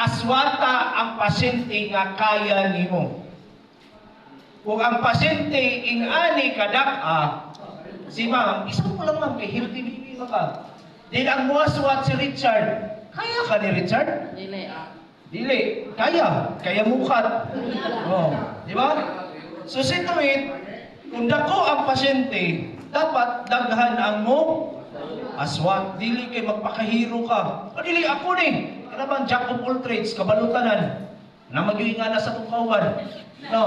aswata ang pasyente nga kaya nimo. Kung ang pasyente ingani kadak-a, si ma'am, isa ko lang ma'am, kay healthy baby ka. Then ang muaswat si Richard, kaya ka ni Richard? Dili, kaya mukat. Oh, di ba? So situate, kung dako ang pasyente, dapat daghan ang mo aswat. Dili kay magpakahiro ka. O dili ako ni, kanaman jack of all trades, kabalutanan. Na magyuinga na sa tukawan. No,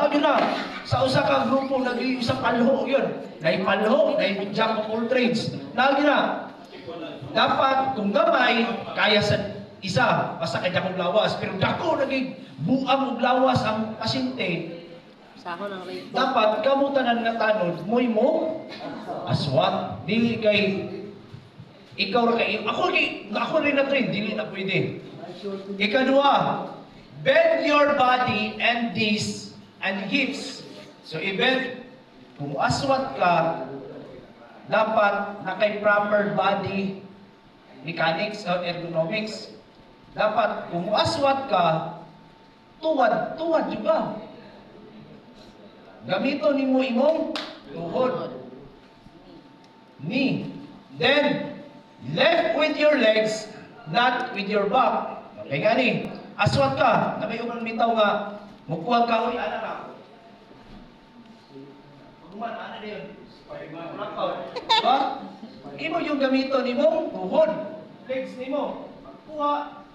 yun na. Sa usa ka grupo, nag-iisang palho yun. Naipalho, jack of all trades. Yun na. Dapat, kung gamay, kaya sa isa, basta kay dakong lawas. Pero dako, naging buang og lawas ang pasyente. Dapat, kamutanan nga tanod, mo'y mo, aswat. Dili kay, ikaw ra kay, ako rin na train, dili na pwede. Ikadua, bend your body and knees and hips. So, i-bend, kung aswat ka, dapat na kay proper body mechanics or ergonomics. Dapat kung aswat ka, tuwad juga. Gamito nimo imong tuhod. Knee. Then, left with your legs, not with your back. Okay nga ni, aswat ka, na may umang bitaw nga, mukuha ka, uy, ana ka. Pagkuman, ana na yun. Diba? Imo yung gamito nimo, tuhod. Legs nimo, kuha.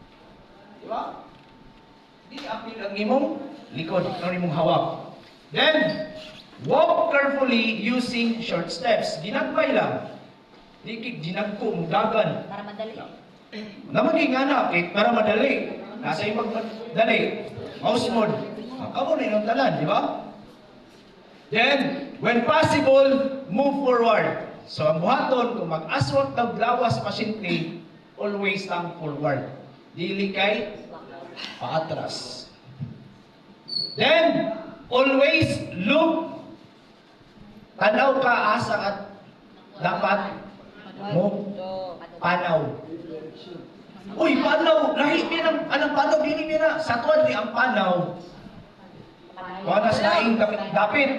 Diba? Di apil ang imong likod, ang imong hawak. Then, walk carefully using short steps. Ginagmay lang. Di ginagko, mudagan. Para madali. Na maging anak, para madali. Nasa yung magdali. Mouse mode. Kamo na yung talan, di ba? Then, when possible, move forward. So, ang buhaton, kung mag-aswat ng lawas pasyente, always lang forward. Dili kay paatras. Then, always look. Tanaw ka asa at dapat mo panaw. Uy, panaw! Lahi minang, anong panaw? Dili mina. Sa tuwan di ang panaw. Kung na sa laing dapit.